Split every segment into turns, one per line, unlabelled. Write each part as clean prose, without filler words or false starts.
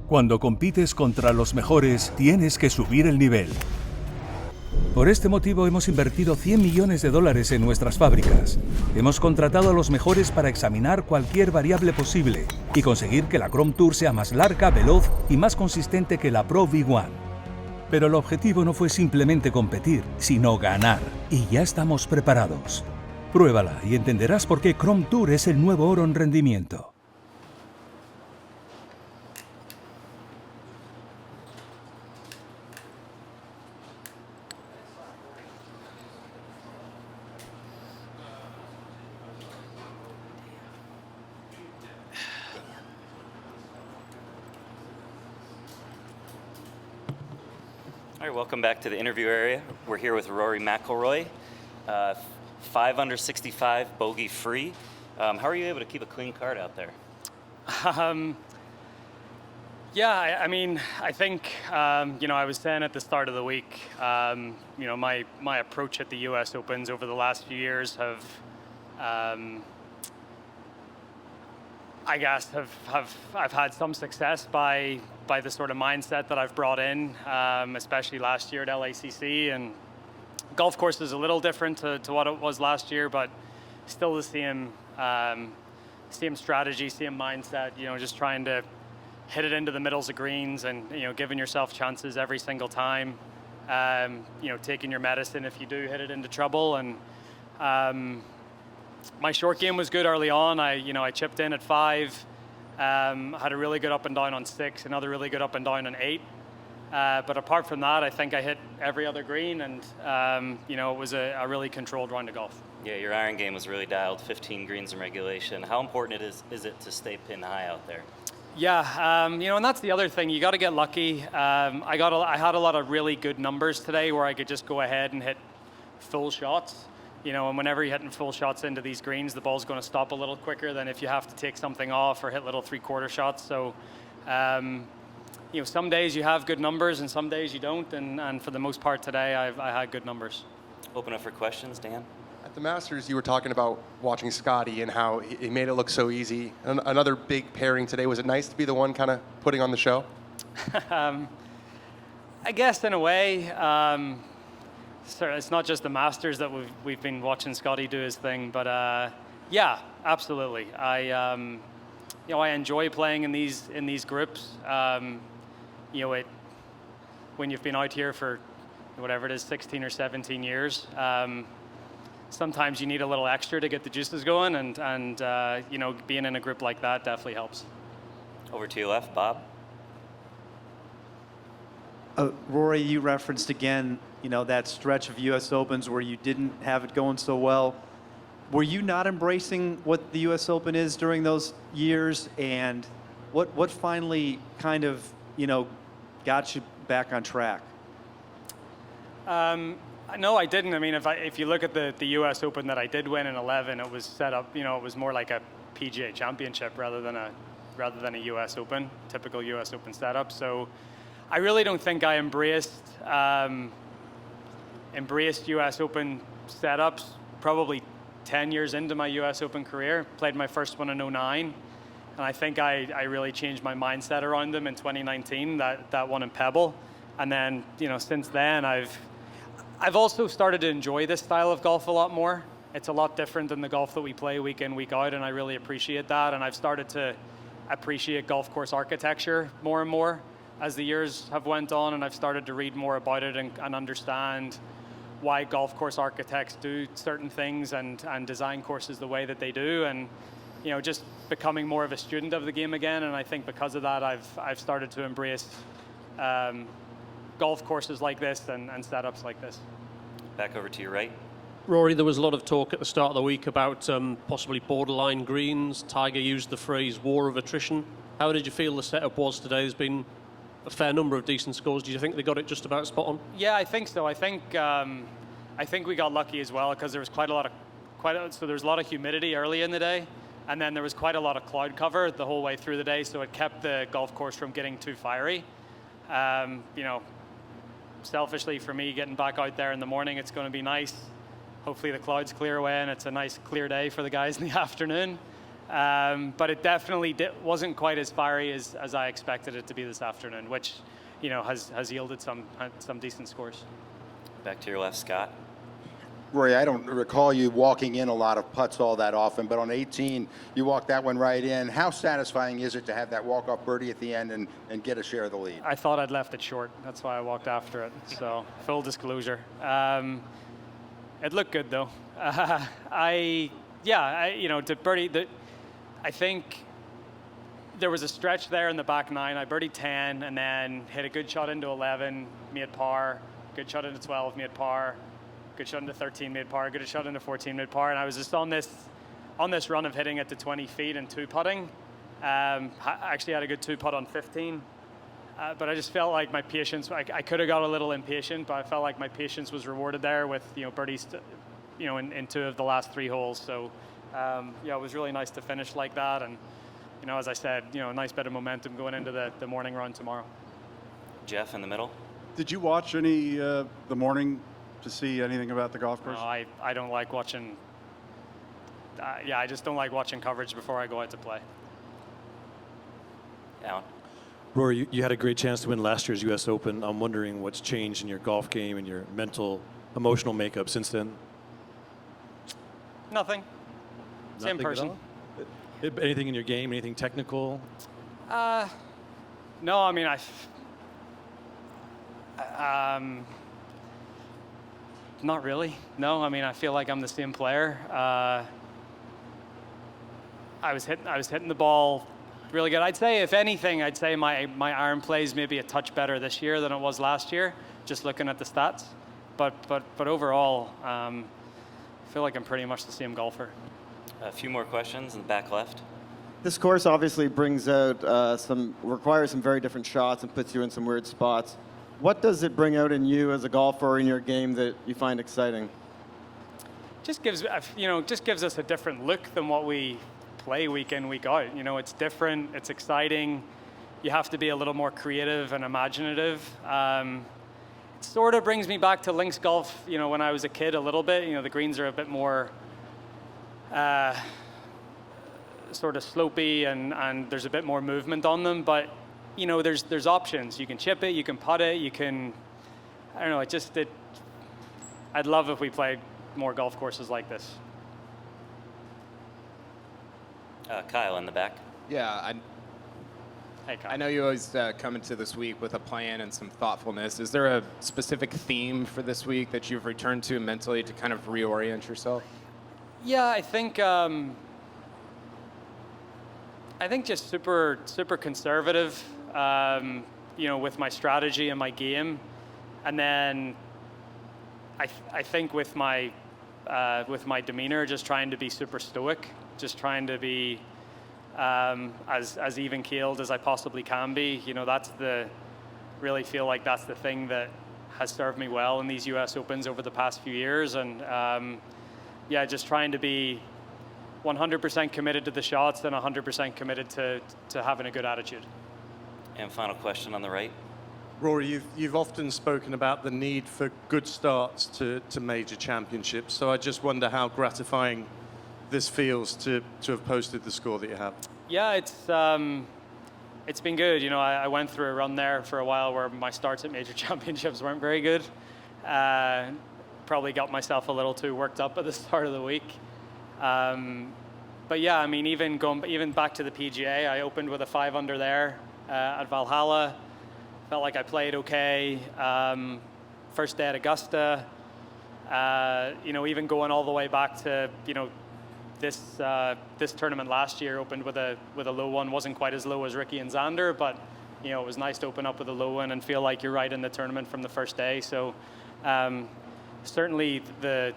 Cuando compites contra los mejores, tienes que subir el nivel. Por este motivo hemos invertido $100 millones en nuestras fábricas. Hemos contratado a los mejores para examinar cualquier variable posible y conseguir que la Chrome Tour sea más larga, veloz y más consistente que la Pro V1. Pero el objetivo no fue simplemente competir, sino ganar. Y ya estamos preparados. Pruébala y entenderás por qué Chrome Tour es el nuevo oro en rendimiento.
All right, welcome back to the interview area. We're here with Rory McIlroy, 5 under 65, bogey free. How are you able to keep a clean card out there?
Yeah, I mean, I think, I was saying at the start of the week, my approach at the US Opens over the last few years have, I've had some success by the sort of mindset that I've brought in, especially last year at LACC. And golf course is a little different to what it was last year, but still the same strategy, same mindset. Just trying to hit it into the middles of greens and giving yourself chances every single time. Taking your medicine if you do hit it into trouble. And my short game was good early on. I chipped in at 5. Had a really good up and down on 6, another really good up and down on 8. But apart from that, I think I hit every other green, and it was a really controlled round of golf.
Yeah, your iron game was really dialed, 15 greens in regulation. How important is it to stay pin high out there?
Yeah, and that's the other thing. You got to get lucky. I had a lot of really good numbers today where I could just go ahead and hit full shots. And whenever you're hitting full shots into these greens, the ball's going to stop a little quicker than if you have to take something off or hit little 3/4 shots. So, some days you have good numbers and some days you don't. And for the most part today, I had good numbers.
Open up for questions, Dan.
At the Masters, you were talking about watching Scotty and how he made it look so easy. Another big pairing today. Was it nice to be the one kind of putting on the show?
I guess in a way. It's not just the Masters that we've been watching Scotty do his thing, but yeah, absolutely. I enjoy playing in these groups. When you've been out here for whatever it is, 16 or 17 years, sometimes you need a little extra to get the juices going, and being in a group like that definitely helps.
Over to your left, Bob.
Rory, you referenced again, that stretch of U.S. Opens where you didn't have it going so well. Were you not embracing what the U.S. Open is during those years? And what finally kind of, got you back on track?
No, I didn't. I mean, if you look at the U.S. Open that I did win in 11, it was set up, it was more like a PGA Championship rather than a U.S. Open, typical U.S. Open setup. So I really don't think I embraced U.S. Open setups probably 10 years into my U.S. Open career. Played my first one in 09, and I think I really changed my mindset around them in 2019, that one in Pebble. And then, since then, I've also started to enjoy this style of golf a lot more. It's a lot different than the golf that we play week in, week out, and I really appreciate that. And I've started to appreciate golf course architecture more and more as the years have went on, and I've started to read more about it and understand why golf course architects do certain things and design courses the way that they do, and just becoming more of a student of the game again. And I think because of that, I've started to embrace golf courses like this and setups like this.
Back over to your right.
Rory, there was a lot of talk at the start of the week about possibly borderline greens. Tiger used the phrase war of attrition. How did you feel the setup was today? There's been a fair number of decent scores. Do you think they got it just about spot on?
Yeah, I think so. I think we got lucky as well because there was there was a lot of humidity early in the day, and then there was quite a lot of cloud cover the whole way through the day, so it kept the golf course from getting too fiery. Selfishly for me, getting back out there in the morning, it's going to be nice. Hopefully the clouds clear away and it's a nice clear day for the guys in the afternoon. But it definitely wasn't quite as fiery as I expected it to be this afternoon, which, you know, has yielded some decent scores.
Back to your left, Scott.
Rory, I don't recall you walking in a lot of putts all that often, but on 18, you walked that one right in. How satisfying is it to have that walk-off birdie at the end and get a share of the lead?
I thought I'd left it short. That's why I walked after it. So full disclosure. It looked good though. To birdie, I think there was a stretch there in the back nine. I birdied 10 and then hit a good shot into 11, made par. Good shot into 12, made par. Good shot into 13, made par. Good shot into 14, made par. And I was just on this run of hitting it to 20 feet and two putting. Actually had a good two putt on 15. But I just felt like my patience, I could have got a little impatient, but I felt like my patience was rewarded there with, you know, birdies, in two of the last three holes. So, it was really nice to finish like that. And, you know, as I said, you know, a nice bit of momentum going into the morning run tomorrow.
Jeff in the middle.
Did you watch any the morning to see anything about the golf course?
No, I don't like watching. I just don't like watching coverage before I go out to play.
Alan.
Rory, you had a great chance to win last year's U.S. Open. I'm wondering what's changed in your golf game and your mental, emotional makeup since then.
Nothing. Same
Nothing at
person.
all? Anything in your game? Anything technical?
No, I mean, not really. No, I mean, I feel like I'm the same player. I was hitting the ball really good. I'd say, if anything, my iron plays maybe a touch better this year than it was last year, just looking at the stats. But overall, I feel like I'm pretty much the same golfer.
A few more questions in the back left.
This course obviously brings out requires some very different shots and puts you in some weird spots. What does it bring out in you as a golfer or in your game that you find exciting?
Just gives us a different look than what we play week in, week out. You know, it's different, it's exciting. You have to be a little more creative and imaginative. It sort of brings me back to links golf, you know, when I was a kid a little bit. You know, the greens are a bit more sort of slopey and there's a bit more movement on them, but you know, there's options. You can chip it, you can putt it, you can, I don't know, I'd love if we played more golf courses like this.
Kyle in the back.
Yeah,
Hey, Kyle.
I know you always come into this week with a plan and some thoughtfulness. Is there a specific theme for this week that you've returned to mentally to kind of reorient yourself?
Yeah, I think just super conservative, you know, with my strategy and my game, and then I think with my demeanor, just trying to be super stoic, just trying to be as even keeled as I possibly can be. You know, really feel like that's the thing that has served me well in these U.S. Opens over the past few years, and just trying to be 100% committed to the shots and 100% committed to having a good attitude.
And final question on the right.
Rory, you've often spoken about the need for good starts to major championships, so I just wonder how gratifying this feels to have posted the score that you have.
Yeah, it's been good. You know, I went through a run there for a while where my starts at major championships weren't very good. Probably got myself a little too worked up at the start of the week. But yeah, I mean, even back to the PGA, I opened with a 5 under there at Valhalla. Felt like I played okay. First day at Augusta. You know, even going all the way back to, you know, this tournament last year, opened with a low one. Wasn't quite as low as Ricky and Xander, but you know, it was nice to open up with a low one and feel like you're right in the tournament from the first day. So certainly the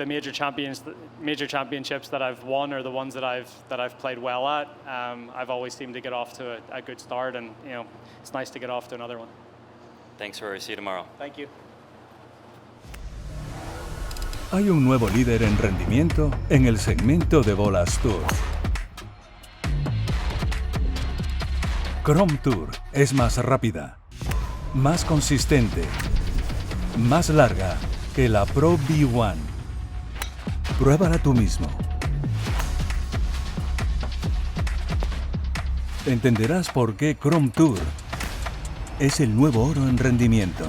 major championships that I've won are the ones that I've played well at. I've always seemed to get off to a good start, and you know, it's nice to get off to another one.
Thanks, Rory. See you tomorrow.
Thank you.
Hay un nuevo líder en rendimiento en el segmento de bolas Tour. Chrome Tour es más rápida, más consistente, más larga que la Pro V1. Pruébala tú mismo. entenderás por qué Chrome Tour es el nuevo oro en rendimiento.